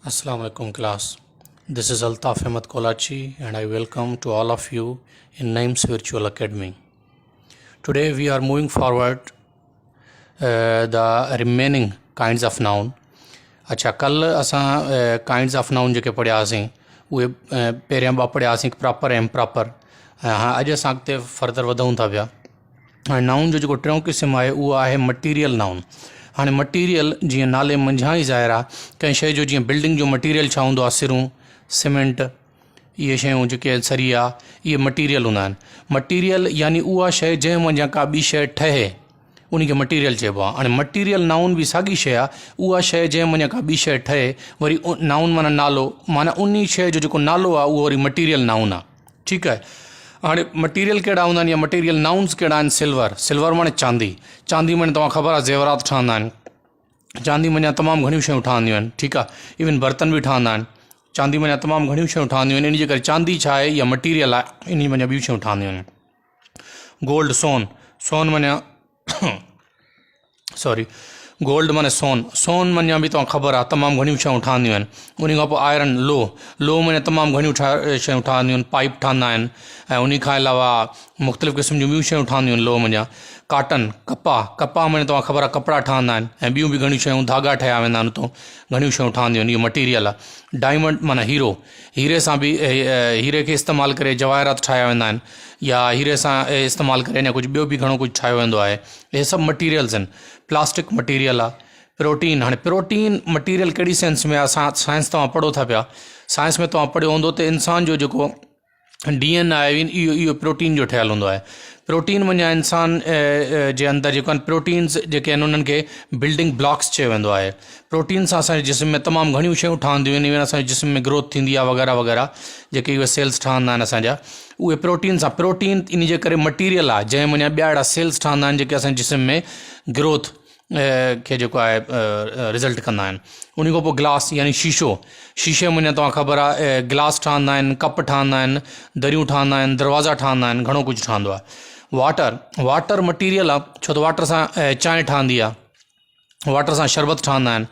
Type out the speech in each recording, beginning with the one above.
Assalamu alaikum class. This is Altaf Ahmed Kolachi and I welcome to all of you in Names Virtual Academy. Today we are moving forward the remaining kinds of noun. अच्छा कल असां kinds of noun जेके पढ़ियासीं उहे पहिरियां ॿ पढ़ियासीं proper ऐं improper. हाँ अॼु असां अॻिते फर्दर वधूं था पिया। हाणे नाउन जो जेको टियों क़िस्म आहे उहो आहे मटीरियल नाउन। हाँ मटीरियल जीअं नाले मंझां ई ज़ाहिर आहे कंहिं शइ जो जीअं बिल्डिंग जो मटीरियल छा हूंदो आहे सिरूं सीमेंट इहे शयूं जेके सरिया इहे मटीरियल हूंदा आहिनि। मटीरियल यानी उहा शइ जंहिं मंझां का ॿी शइ ठहे उन खे मटीरियल चइबो आहे। हाणे मटीरियल नाउन बि साॻी शइ आहे, उहा शइ जंहिं मंझां का ॿी शइ ठहे वरी नाउन माना नालो माना उन शइ जो जेको नालो आहे उहो वरी मटीरियल नाउन आहे। ठीकु आहे। हाणे मटीरियल कहिड़ा हूंदा आहिनि या मटीरियल नाउन्स कहिड़ा आहिनि? सिल्वर माने चांदी। चांदी माने तव्हां ख़बर आहे ज़ेवरात ठहंदा आहिनि। चांदी माने तमामु घणियूं शयूं ठहंदियूं आहिनि। ठीकु आहे। इवन बर्तन बि ठहंदा आहिनि। चांदी माने तमामु घणियूं शयूं ठहंदियूं आहिनि। इन जे करे चांदी छा आहे या मटीरियल आहे, इन माने ॿियूं शयूं ठहंदियूं आहिनि। गोल्ड सोन माने गोल्ड माने सोन माने बि तव्हां ख़बर आहे तमामु घणियूं शयूं ठहंदियूं आहिनि। उन खां पोइ आयरन लो माने तमामु घणियूं शयूं ठहंदियूं आहिनि, पाइप ठहंदा आहिनि ऐं उन खां अलावा मुख़्तलिफ़ क़िस्म जूं ॿियूं शयूं ठहंदियूं आहिनि लो मां। काटन कपा माने तव्हां ख़बर आहे कपिड़ा ठहंदा आहिनि ऐं ॿियूं बि घणियूं शयूं धागा ठहिया वेंदा आहिनि, उतां घणियूं शयूं ठहंदियूं आहिनि। इहो मटीरियल आहे। डायमंड माना हीरे सां बि हीरे खे इस्तेमालु करे जवाहरात ठाहिया वेंदा आहिनि या हीरे सां इस्तेमालु करे अञा कुझु ॿियो बि घणो कुझु ठाहियो वेंदो आहे। इहे सभु मटीरियल्स आहिनि। प्लास्टिक मटीरियल आहे। प्रोटीन हाणे प्रोटीन मटीरियल कहिड़ी सेंस में आहे? साइंस तव्हां पढ़ो था पिया। साइंस में तव्हां पढ़ियो हूंदो त इंसान जो जेको DNA आहे इहो प्रोटीन जो ठहियलु हूंदो आहे। प्रोटीन मञा इंसान जे अंदरि जेको आहिनि प्रोटीन्स जेके आहिनि उन्हनि खे बिल्डिंग ब्लॉक्स चयो वेंदो आहे। प्रोटीन सां असांजे जिस्म में तमामु घणियूं शयूं ठहंदियूं आहिनि। इवन असांजे जिस्म में ग्रोथ थींदी आहे वग़ैरह वग़ैरह जेके इहे सेल्स ठहंदा आहिनि असांजा उहे प्रोटीन सां। प्रोटीन इन जे करे मटीरियल आहे जंहिं मञा ॿिया अहिड़ा सेल्स ठहंदा आहिनि जेके असांजे जिस्म में ग्रोथ खे जेको आहे रिज़ल्ट कंदा आहिनि। उन खां पोइ ग्लास यानी शीशे में तव्हां ख़बर आहे गिलास ठहंदा आहिनि, कप ठहंदा आहिनि, दरियूं ठहंदा आहिनि, दरवाज़ा ठहंदा आहिनि, घणो कुझु ठहंदो आहे। वाटर मटीरियल आहे छो त वाटर सां चांहि ठहंदी आहे, वाटर सां शरबत ठहंदा आहिनि,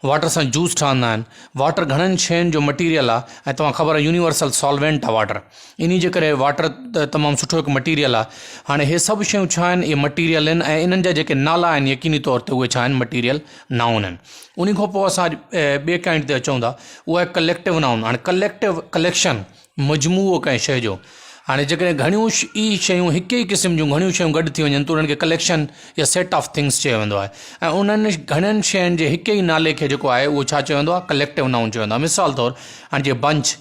वाटर सां जूस ठहंदा आहिनि। वाटर घणनि शयुनि जो मटीरियल आहे ऐं तव्हां ख़बर आहे यूनिवर्सल सॉल्वेंट आहे वाटर। इन जे करे वाटर तमामु सुठो हिकु मटीरियल आहे। हाणे इहे सभु शयूं छा आहिनि? इहे मटीरियल आहिनि ऐं इन्हनि जा जेके नाला आहिनि यकीनी तौर ते उहे छा आहिनि? मटीरियल नाउन आहिनि। उन खां पोइ असां ॿिए काइंड ते अचूं था, उहा आहे कलेक्टिव नाउन। हाणे कलेक्शन मजमूओ कंहिं शइ जो। हाणे जेकॾहिं घणियूं ई शयूं हिक ई क़िस्म जूं घणियूं शयूं गॾु थी वञनि त उन्हनि खे कलेक्शन या सेट ऑफ थिंग्स चयो वेंदो आहे ऐं उन्हनि घणनि शयुनि जे हिक ई नाले खे जेको आहे उहो छा चयो वेंदो आहे? कलेक्टिव नाउन चयो वेंदो आहे। मिसाल तौरु हाणे जीअं बंच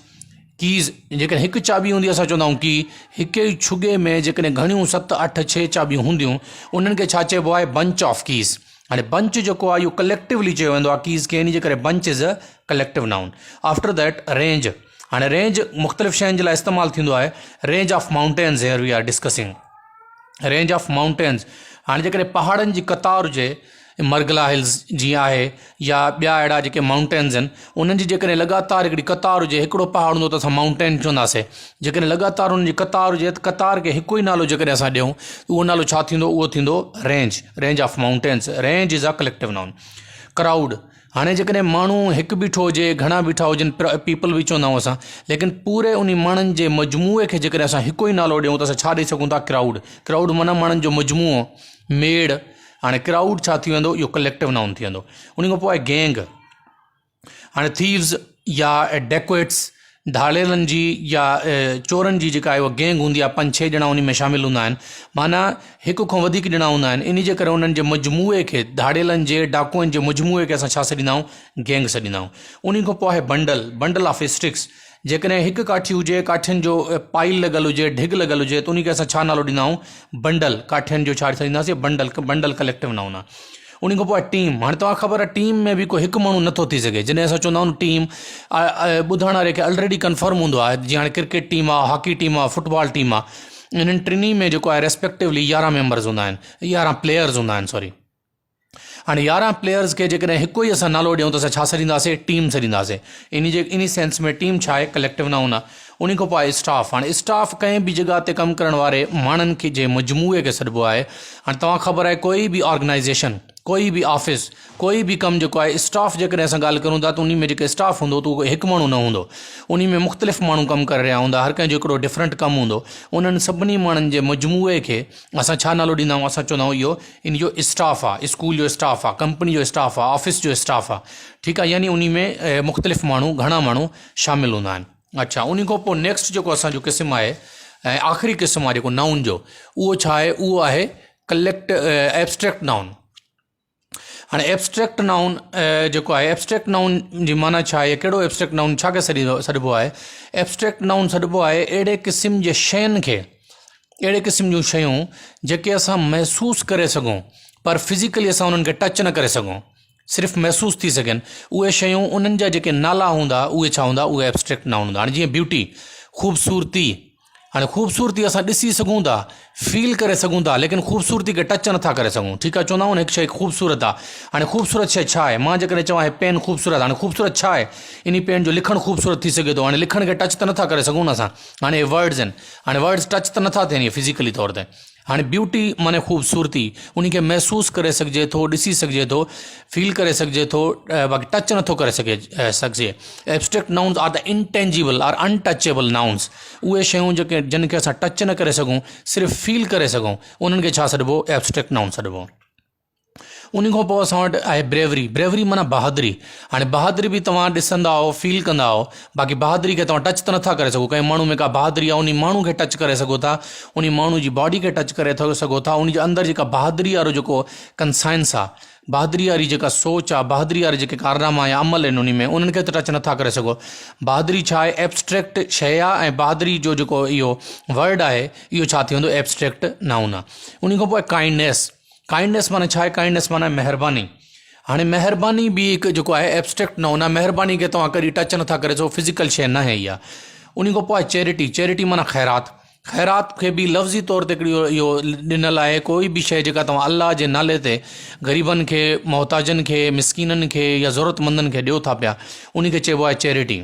कीज़ जेकॾहिं हिकु चाबी हूंदी असां चवंदा आहियूं की हिक ई छुगे में जेकॾहिं घणियूं 7, 8, 6 चाबियूं हूंदियूं उन्हनि खे छा चइबो आहे? Bunch of keys. हाणे बंच जेको आहे इहो कलेक्टिवली चयो वेंदो आहे कीज़ खे, इन जे करे bunch is a collective noun. After that range. हाणे रेंज मुख़्तलिफ़ शयुनि जे लाइ इस्तेमालु थींदो आहे। Range of mountains here we are discussing range of mountains. हाणे जेकॾहिं पहाड़नि जी क़तार हुजे मरगला हिल्स जीअं आहे या ॿिया अहिड़ा जेके माउंटेन्स आहिनि उन्हनि जी जेकॾहिं लगातार हिकिड़ी क़तार हुजे, हिकिड़ो पहाड़ हूंदो त असां माउंटेन चवंदासीं। जेकॾहिं लगातार उन्हनि जी क़तार हुजे त क़तार खे हिकु ई नालो जेकॾहिं असां ॾियूं उहो नालो छा थींदो? उहो थींदो range of mountains. Range is a collective noun. Crowd. हाणे जेकॾहिं माण्हू हिकु बीठो हुजे, घणा बीठा हुजनि, पीपल बि चवंदा आहियूं असां, लेकिन पूरे उन माण्हुनि जे मजमूए खे जेकॾहिं असां हिकु ई नालो ॾियूं त असां छा ॾेई सघूं था? क्राउड माना माण्हुनि जो मजमूओ, मेड़। हाणे क्राउड छा थी वेंदो? इहो कलेक्टिव नाउन थी वेंदो। उन खां पोइ आहे गैंग। हाणे थीव्स या डेकोइट्स धाड़ेलनि जी या चोरनि जी जेका आहे उहा गैंग हूंदी आहे। 5-6 ॼणा उन में शामिलु हूंदा आहिनि, माना हिक खां वधीक ॼणा हूंदा आहिनि। इन जे करे उन्हनि जे मजमूए खे, धाड़ेलनि जे डाकुअनि जे मजमूए खे असां छा सॾींदा आहियूं? गैंग सॾींदा आहियूं। उन खां पोइ आहे बंडल ऑफ स्टिक्स। जेकॾहिं हिकु काठी हुजे, काठियुनि जो पाइल लॻल हुजे, ढिग लॻल हुजे त उन खे असां छा नालो ॾींदा आहियूं? बंडल। काठियुनि जो छा सॾींदासीं? बंडल कलेक्टिव नाउन आहे। उन खां पोइ टीम। हाणे तव्हां ख़बर आहे टीम में बि कोई हिकु माण्हू नथो थी सघे। जॾहिं असां चवंदा आहियूं टीम, ॿुधण वारे खे ऑलरेडी कंफर्म हूंदो आहे। जीअं हाणे क्रिकेट टीम आहे, हॉकी टीम आहे, फुटबॉल टीम आहे, इन्हनि टिनी में जेको आहे रेस्पेक्टिवली 11 मेंबर्स हूंदा आहिनि, 11 प्लेयर्स हूंदा आहिनि। हाणे 11 प्लेयर्स खे जेकॾहिं हिकु ई असां नालो ॾियूं त असां छा सॾींदासीं? टीम सॾींदासीं। इन सेंस में टीम छा आहे? कलेक्टिव नाउन आहे। उन खां पोइ आहे स्टाफ। हाणे स्टाफ कंहिं बि जॻह ते कमु करण वारे माण्हुनि खे जे मजमूए खे सॾिबो आहे। हाणे तव्हां ख़बर आहे कोई बि ऑर्गेनाइज़ेशन, कोई भी ऑफिस, कोई भी कम जो है स्टाफ जेकॾहिं असां ॻाल्हि करूं था त उन में जेके स्टाफ हूंदो त उहो हिकु माण्हू न हूंदो, उन में मुख़्तलिफ़ माण्हू कमु करे रहिया हूंदा, हर कंहिंजो हिकिड़ो डिफरेंट कमु हूंदो। उन्हनि सभिनी माण्हुनि जे मजमूए खे असां छा नालो ॾींदा आहियूं, असां चवंदा आहियूं इहो इन जो स्टाफ आहे, स्कूल जो स्टाफ आहे, कंपनी जो स्टाफ आहे, ऑफिस जो स्टाफ आहे, ठीकु आहे। यानी उन में मुख़्तलिफ़ माण्हू, घणा माण्हू शामिल हूंदा आहिनि। अच्छा, उन खां पोइ नेक्स्ट जेको असांजो क़िस्म आहे ऐं आख़िरी क़िस्म आहे जेको नाउन जो, उहो छा आहे, उहो आहे कलेक्ट एब्स्ट्रैक्ट नाउन। हाणे एब्स्ट्रैक्ट नाउन जेको आहे, एब्स्ट्रैक्ट नाउन जी माना छा आहे, कहिड़ो एब्स्ट्रैक्ट नाउन छा खे सॾिबो आहे? एब्स्ट्रैक्ट नाउन सॾिबो आहे अहिड़े क़िस्म जे शयुनि खे, अहिड़े क़िस्म जूं शयूं जेके असां महसूसु करे सघूं पर फिज़िकली असां उन्हनि खे टच न करे सघूं, सिर्फ़ु महसूसु थी सघनि, उहे शयूं उन्हनि जा जेके नाला हूंदा उहे छा हूंदा, उहे एब्स्ट्रैक्ट नाउन हूंदा। हाणे जीअं ब्यूटी, ख़ूबसूरती, हाणे ख़ूबसूरती असां ॾिसी सघूं था, फील करे सघूं था, लेकिन ख़ूबसूरती खे टच नथा करे सघूं, ठीकु आहे। चवंदा आहियूं हिकु शइ ख़ूबसूरत आहे। हाणे ख़ूबसूरत शइ छा आहे? मां जेकॾहिं चवां पेन ख़ूबसूरत, हाणे ख़ूबसूरत छा आहे? इन पेन जो लिखणु ख़ूबसूरत थी सघे थो, हाणे लिखण खे टच त नथा करे सघूं न असां, हाणे वर्ड्स आहिनि, हाणे वर्ड्स टच त नथा थियनि फिज़िकली तौर ते। हाणे ब्यूटी माने ख़ूबसूरती, उनखे महसूसु करे सघिजे थो, ॾिसी सघिजे थो, फील करे सघिजे थो, बाक़ी टच नथो करे सघिजे। Abstract nouns are the intangible or untouchable nouns. उहे शयूं जेके जिन खे असां टच न करे सघूं, सिर्फ़ु फील करे सघूं, उन्हनि खे छा सॾिबो? Abstract noun सॾिबो। उन खां पोइ असां वटि आहे ब्रेवरी। ब्रेवरी माना बहादुरी। हाणे बहादुरी बि तव्हां ॾिसंदा हो, फील कंदा हो, बाक़ी बहादुरी खे तव्हां टच त नथा करे सघो। कंहिं माण्हू में का बहादुरी आहे, उन माण्हू खे टच करे सघो था, उन माण्हू जी बॉडी खे टच करे सघो था, उन जे अंदरि जेका बहादुरी वारो जेको कंसाइंस आहे, बहादुरी वारी जेका सोच आहे, बहादुरी वारे जेके कारनामा या अमल आहिनि, उन में उन्हनि खे त टच नथा करे सघो। बहादुरी छा आहे? एब्स्ट्रैक्ट शइ आहे, ऐं बहादुरी जो जेको इहो वर्ड आहे, इहो छा थी वेंदो? एब्स्ट्रैक्ट नाउन आहे। उन खां पोइ काइंडनेस। काइंडनेस माना छा आहे? काइंडनेस माना महिरबानी। हाणे महिरबानी बि हिकु जेको आहे एब्स्ट्रैक्ट नाउन आहे। महिरबानी खे तव्हां कॾहिं टच नथा करे सघो, फिज़िकल शइ न आहे इहा। उन खां पोइ आहे चैरिटी। चैरिटी माना ख़ैरात। ख़ैरात खे बि लफ़्ज़ी तौर ते हिकिड़ी इहो ॾिनल आहे, कोई बि शइ जेका तव्हां अल्लाह जे नाले ते ग़रीबनि खे, मोहताजनि खे, मिसकीननि खे या ज़रूरतमंदनि खे ॾियो था पिया, उनखे चइबो आहे चैरिटी।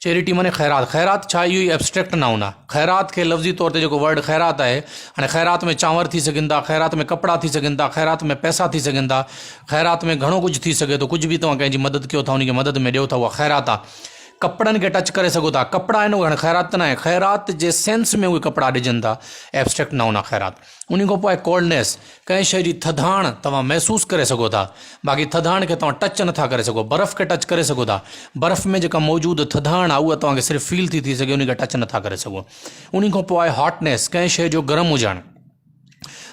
चैरिटी माने ख़ैरात। ख़ैरात छा? इहो ई एब्स्ट्रैक्ट नाउन आहे। ख़ैरात खे लफ़्ज़ी तौर ते जेको वर्ड ख़ैरात आहे, हाणे ख़ैरात में चांवर थी सघनि था, ख़ैरात में कपिड़ा थी सघनि था, ख़ैरात में पैसा थी सघनि था, ख़ैरात में घणो कुझु थी सघे थो। कुझु बि तव्हां कंहिंजी मदद कयो था, उनखे मदद में ॾियो था, उहा ख़ैरात आहे। कपिड़नि खे टच करे सघो था, कपिड़ा आहिनि उहे, हाणे ख़ैरात त न आहे, ख़ैरात जे सेंस में उहे कपिड़ा ॾिजनि था, एब्स्ट्रैक्ट नाउन आहे ख़ैरात। उन खां पोइ आहे कोल्डनेस। कंहिं शइ जी थधाण तव्हां महसूसु करे सघो था, बाक़ी थधाण खे तव्हां टच नथा करे सघो। बर्फ़ खे टच करे सघो था, बर्फ़ में जेका मौजूदु थधाण आहे उहा तव्हांखे सिर्फ़ु फील थी सघे, उनखे टच नथा करे सघो। उन खां पोइ आहे हॉटनेस। कंहिं शइ जो गरम हुजणु।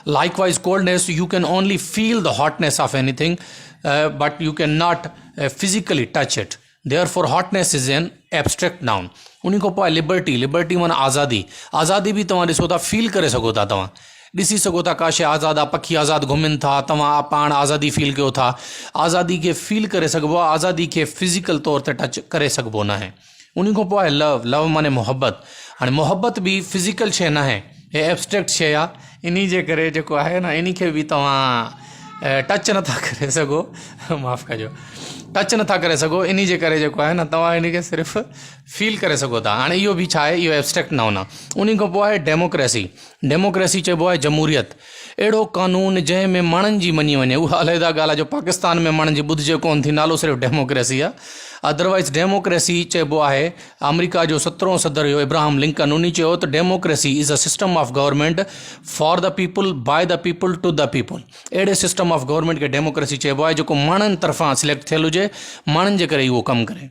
Likewise, coldness, you can only feel the hotness of anything, but you cannot physically touch it. Therefore, hotness is an abstract noun. उन खां पोइ लिबर्टी। लिबर्टी माना आज़ादी। आज़ादी बि तव्हां ॾिसो था, फील करे सघो था, तव्हां ॾिसी सघो था, का शइ आज़ादु आहे, पखी आज़ादु घुमनि था, तव्हां पाण आज़ादी फील कयो था। आज़ादी खे फील करे सघिबो आहे, आज़ादी खे फिज़िकल तौर ते टच करे सघिबो न आहे। उन खां पोइ आहे लव। लव माने मोहबत। हाणे मोहबत बि फिज़िकल शइ न आहे, हे एब्स्ट्रैक्ट शइ आहे। इन जे करे जेको आहे न, इन खे बि तव्हां टच नथा करे सघो, माफ़ु कजो, टच नथा करे सघो। इन जे करे जेको आहे न, तव्हां इन खे सिर्फ़ु फील करे सघो था। हाणे इहो बि छा आहे? इहो एब्स्ट्रैक्ट नाउन आहे। उन खां पोइ आहे डेमोक्रेसी। डेमोक्रेसी चइबो आहे जमहूरियत। अहिड़ो कानून जंहिं में माण्हुनि जी मञी वञे। उहा अलहदा ॻाल्हि आहे, जो पाकिस्तान में माण्हुनि जी ॿुधिजे कोन थी, नालो सिर्फ़ु डेमोक्रेसी आहे। अदरवाइज़ डेमोक्रेसी चइबो आहे, अमेरिका जो 17हों सदर हुयो इब्राहिम लिंकन, उन चयो त democracy is a system of government for the people, by the people, to the people. अहिड़े सिस्टम ऑफ गवर्नमेंट खे डेमोक्रेसी चइबो आहे, जेको माण्हुनि तरफ़ां सिलेक्ट थियल हुजे, माण्हुनि जे करे उहो कमु करे।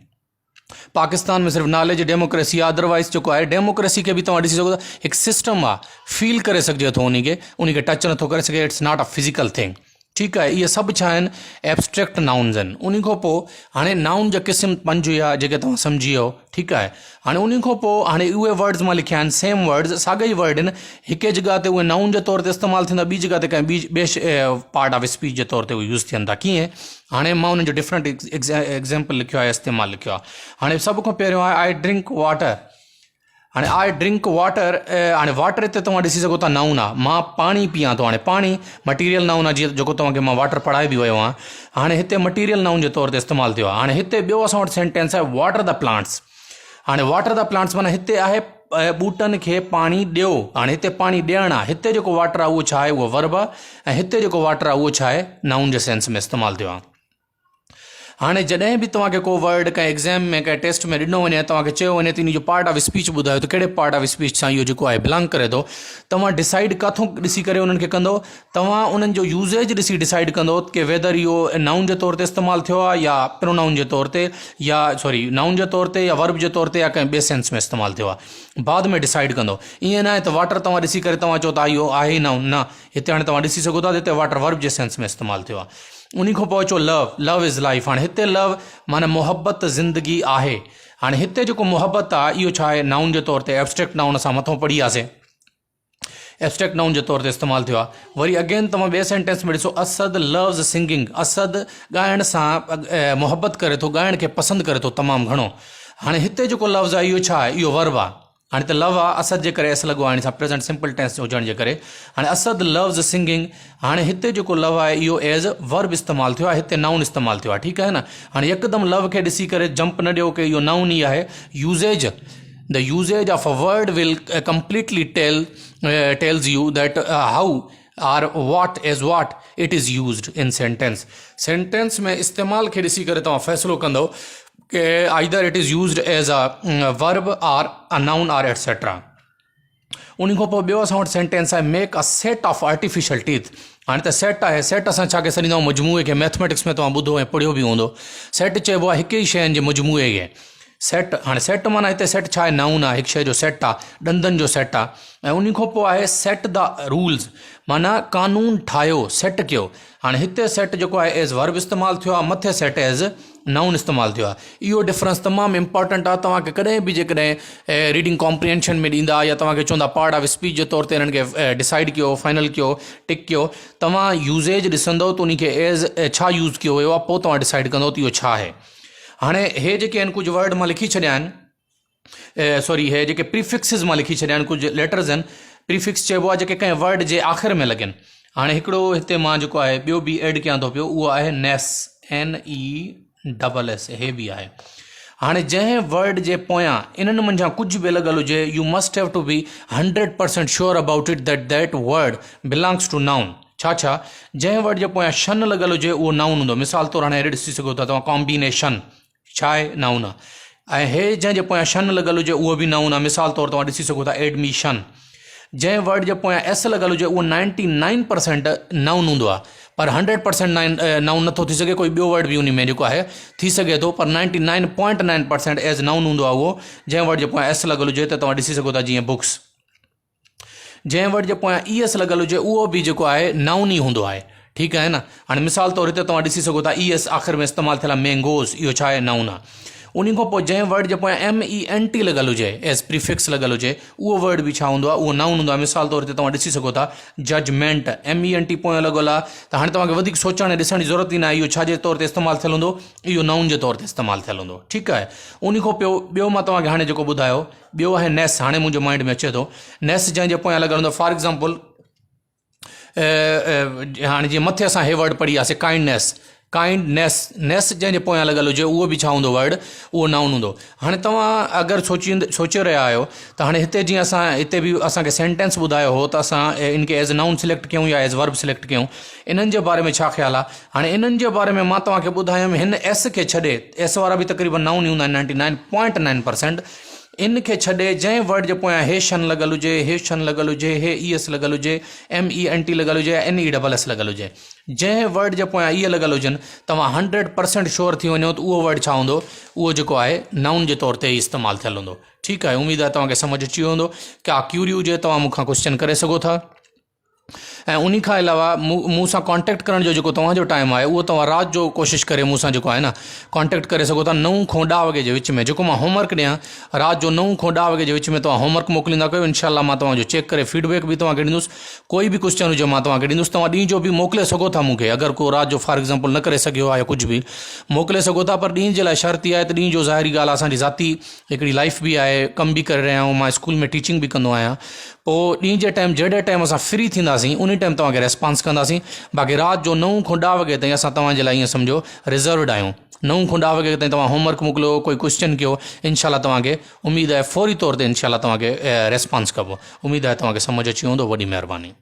पाकिस्तान में सिर्फ़ु नाले जी डेमोक्रेसी आहे, अदरवाइज़ जेको आहे डेमोक्रेसी खे बि तव्हां ॾिसी सघो था, हिकु सिस्टम आहे, फील करे सघिजे थो उनखे टच नथो करे सघे। It's not a physical thing. ठीकु आहे। इहे सभु छा आहिनि? एब्स्ट्रैक्ट नाउन्स आहिनि। उन खां पोइ हाणे नाउन जा क़िस्म 5 हुआ जेके तव्हां सम्झी वियो, ठीकु आहे। हाणे उन खां पोइ हाणे उहे वर्ड्स मां लिखिया आहिनि, सेम वर्ड्स, साॻा ई वर्ड आहिनि। हिकु जॻह ते उहे नाउन जे तौर ते इस्तेमालु थींदा, ॿी जॻह ते कंहिं ॿिए पार्ट ऑफ स्पीच जे तौर ते उहे यूज़ थियनि था। कीअं? हाणे मां उन्हनि जो डिफरेंट एग्ज़ाम्पल लिखियो आहे, इस्तेमालु लिखियो आहे। हाणे सभ खां पहिरियों आहे आई ड्रिंक वाटर। हाणे आई ड्रिंक वाटर। हाणे वाटर हिते तव्हां ॾिसी सघो था नाउन आहे, मां पाणी पीआं थो। हाणे पाणी मटीरियल नाउन आहे, जीअं जेको तव्हांखे मां वाटर पढ़ाए बि वियो आहियां। हाणे हिते मटीरियल नाउन जे तौर ते इस्तेमालु थियो आहे। हाणे हिते ॿियो असां वटि सेंटेंस आहे वाटर द प्लांट्स। हाणे वाटर द प्लांट्स माना हिते आहे ॿूटनि खे पाणी ॾियो। हाणे हिते पाणी ॾियणु आहे, हिते जेको वाटर आहे उहो छा आहे, उहो वर्ब आहे, ऐं हिते जेको वाटर आहे उहो छा आहे, नाउन जे सेंस में इस्तेमालु थियो आहे। हाणे जॾहिं बि तव्हांखे को वर्ड कंहिं एग्ज़ाम में कंहिं टेस्ट में ॾिनो वञे, तव्हांखे चयो वञे त इन जो पार्ट ऑफ स्पीच ॿुधायो त कहिड़े पार्ट ऑफ स्पीच सां इहो जेको आहे बिलोंग करे थो, तव्हां डिसाइड किथां ॾिसी करे उन्हनि खे कंदो, तव्हां उन्हनि जो यूज़ेज ॾिसी डिसाइड कंदो कि वेदर इहो नाउन जे तौर ते इस्तेमालु थियो आहे या प्रोनाउन जे तौर ते, या सॉरी नाउन जे तौर ते या वर्ब जे तौर ते या कंहिं ॿिए सेंस में इस्तेमालु थियो आहे, बाद में डिसाइड कंदो। ईअं न आहे त वाटर तव्हां ॾिसी करे तव्हां चओ त इहो आहे ई नाउन, न, हिते हाणे तव्हां ॾिसी सघो था त हिते वाटर वर्ब जे सेंस में इस्तेमालु थियो आहे। उन खां पोइ अचो लव, लव इज़ लाइफ। हाणे हिते लव माना मुहबत ज़िंदगी आहे। हाणे हिते जेको मुहबत आहे इहो छा आहे, नाउन जे तौर ते एब्स्ट्रैक्ट नाउन असां मथां पढ़ी वियासीं, एब्स्ट्रैक्ट नाउन जे तौर ते इस्तेमालु थियो आहे। वरी अगेन तव्हां ॿिए सेंटेंस में ॾिसो, असद लव्स सिंगिंग, असद ॻाइण सां मुहबत करे थो, ॻाइण खे पसंदि करे थो तमामु घणो। हाणे हिते जेको लव्ज़ आहे इहो छा आहे, इहो वर्ब आहे। हाणे त लव आहे, असद जे करे एस लॻो आहे, हाणे प्रेज़ेंट सिंपल टेंस हुजण जे करे हाणे असद लव्स सिंगिंग। हाणे हिते जेको लव आहे इहो एज़ वर्ब इस्तेमालु थियो आहे, हिते नाउन इस्तेमालु थियो आहे, ठीकु आहे न। हाणे यकदमि लव खे ॾिसी करे जंप न ॾियो कि इहो नाउन ई आहे। Usage, the usage of a word will completely tells you that how or what as what it is used in sentence. Sentence में इस्तेमाल खे ॾिसी करे तव्हां फ़ैसिलो कंदो कि either it is used as a verb or a noun or etcetera. उन खां पोइ ॿियो असां वटि सेंटेंस आहे, make a set of artificial teeth. हाणे त सेट आहे, सेट असां छा खे सॾींदा आहियूं, मजमूए खे। मैथमेटिक्स में तव्हां ॿुधो ऐं पढ़ियो बि हूंदो, सेट चइबो आहे हिक ई शयुनि जे मजमूए खे सेट। हाणे सेट माना हिते सेट छा आहे, नाउन आहे, हिकु शइ जो सेट आहे, ॾंदनि जो सेट आहे। ऐं उन खां पोइ आहे सेट द रूल्स, माना कानून ठाहियो, सेट कयो। हाणे हिते सेट जेको आहे एज़ वर्ब इस्तेमालु थियो आहे, मथे सेट एज़ नाउन इस्तेमालु थियो आहे। इहो डिफरेंस तमामु इंपॉर्टेंट आहे। तव्हांखे कॾहिं बि जेकॾहिं रीडिंग कॉम्प्रिहेंशन में ॾींदा या तव्हांखे चवंदा पार्ट ऑफ स्पीच जे तौर ते हिननि खे डिसाइड कयो, फाइनल कयो, टिक कयो, तव्हां यूज़ेज ॾिसंदो त उनखे एज़ छा यूज़ कयो वियो आहे, पोइ तव्हां डिसाइड कंदो त इहो छा आहे। हाणे हे जेके आहिनि कुझु वर्ड मां लिखी छॾिया आहिनि, सॉरी हे जेके प्रीफिक्सिस मां लिखी छॾिया आहिनि, कुझु लेटर्स आहिनि, प्रीफिक्स चइबो आहे जेके कंहिं वर्ड जे आख़िर में लॻनि। हाणे हिकिड़ो हिते मां जेको आहे ॿियो बि एड कयां थो पियो, उहो आहे नेस, NESS, हे बि आहे। हाणे जंहिं वर्ड जे पोयां इन्हनि मंझां कुझु बि लॻल हुजे, you must have to be 100% sure about it that word belongs to noun. छा जंहिं वर्ड जे पोयां शन लॻल हुजे उहो नाउन हूंदो। मिसाल तौरु हाणे हेॾे ॾिसी सघो था तव्हां, कॉम्बिनेशन छा आहे, नाउन आहे। ऐं हे जंहिंजे पोयां शन लॻल हुजे उहो बि नाउन आहे। मिसाल तौरु तव्हां ॾिसी सघो था एडमिशन। जंहिं वर्ड जे पोयां एस लॻल हुजे उहो 99% नाउन हूंदो आहे, पर 100% नाउन नथो थी सघे। कोई ॿियो वर्ड बि उन में जेको आहे थी सघे थो, पर 99.9% एज़ नाउन हूंदो आहे उहो। जंहिं वर्ड जे पोयां एस लॻल हुजे त तव्हां ॾिसी सघो था जीअं बुक्स। जंहिं वर्ड जे पोयां ES लॻल हुजे उहो बि जेको आहे नाउन ई हूंदो आहे, ठीकु आहे न। हाणे मिसाल तौरु हिते तव्हां ॾिसी सघो था ES आख़िर में इस्तेमालु थियल आहे, मैंगोज़, इहो छा आहे, नाउन आहे। उन खां पोइ जंहिं वर्ड जे पोयां MENT लॻल हुजे, एज़ प्रीफिक्स लॻल हुजे, उहो वर्ड बि छा हूंदो आहे, उहो नाउन हूंदो आहे। मिसाल तौरु ते तव्हां ॾिसी सघो था जजमेंट, MENT पोयां लॻल आहे, त हाणे तव्हांखे वधीक सोचण ऐं ॾिसण जी ज़रूरत ई न आहे, इहो छा जे तौर ते इस्तेमालु थियल हूंदो, इहो नाउन जे तौर ते इस्तेमालु थियल हूंदो, ठीकु आहे। उन खां पोइ ॿियो मां तव्हांखे हाणे जेको ॿुधायो, ॿियो आहे नेस। हाणे मुंहिंजे माइंड में अचे थो नेस, जंहिंजे पोयां लॻल हूंदो, फॉर एग्ज़ाम्पल हाणे जीअं मथे असां हे वर्ड पढ़ी वियासीं काइंडनेस, नेस जंहिंजे पोयां लॻल हुजे उहो बि छा हूंदो, वर्ड उहो नाउन हूंदो। हाणे तव्हां अगरि सोचे रहिया आहियो त हाणे हिते जीअं असां हिते बि असांखे सेंटेंस ॿुधायो हो त असां इनखे एज़ नाउन सिलेक्ट कयूं या एज़ वर्ब सिलेक्ट कयूं, इन्हनि जे बारे में छा ख़्यालु आहे। हाणे इन्हनि जे बारे में मां तव्हांखे ॿुधायुमि, हिन एस खे छॾे, एस वारा बि तक़रीबन नाउन ई हूंदा आहिनि 99.9%। इन खे छॾे जंहिं वर्ड जे पोयां हे शन लॻल हुजे, हे शन लॻल हुजे, हे ES लॻल हुजे, MENT लॻल हुजे, NESS लॻल हुजे, जंहिं वर्ड जे पोयां इहे लॻल हुजनि, तव्हां 100% श्योर थी वञो त उहो वर्ड छा हूंदो, उहो जेको आहे नाउन जे तौर ते ई इस्तेमालु थियल हूंदो, ठीकु आहे। उमेदु आहे तव्हांखे सम्झ अची वियो हूंदो। क्या क्यूरी हुजे तव्हां मूंखां क्वेश्चन करे सघो था। ऐं उन खां अलावा मूं सां कॉन्टेक्ट करण जो जेको तव्हांजो टाइम आहे, उहो तव्हां राति जो कोशिशि करे मूं सां जेको आहे न कॉन्टेक्ट करे सघो था 9 खां 10 वॻे जे विच में। जेको मां होमवर्क ॾियां राति जो 9 खां 10 वॻे जे विच में तव्हां होमवर्क मोकिलींदा कयो, इनशाला मां तव्हांजो चेक करे फीडबैक बि तव्हांखे ॾींदुसि। कोई बि क्वेश्चन हुजे मां तव्हांखे ॾींदुसि। तव्हां ॾींहं जो बि मोकिले सघो था मूंखे, अगरि को राति जो फॉर एग्ज़ाम्पल न करे सघियो आहे या कुझु बि मोकिले सघो था, पर ॾींहं जे लाइ शर्त इहा आहे त ॾींहं जो ज़ाहिरी ॻाल्हि आहे असांजी ज़ाती हिकिड़ी लाइफ बि आहे, कमु बि करे रहिया आहियूं, मां स्कूल में टीचिंग बि कंदो आहियां। पोइ ॾींहं जे टाइम जॾहिं टाइम असां फ्री थींदासीं उन टाइम तव्हांखे रेस्पॉन्स कंदासीं। बाक़ी राति जो 9 खां 10 वॻे ताईं असां तव्हांजे लाइ ईअं सम्झो रिज़र्वड आहियूं, 9 खां 10 वॻे ताईं तव्हां होमवर्क मोकिलियो, कोई क्वेश्चन कयो, इनशाला तव्हांखे उमेदु आहे फौरी तौर ते इनशाला तव्हांखे रेस्पॉन्स कबो। उमेदु आहे तव्हांखे सम्झ अची वेंदो। वॾी महिरबानी।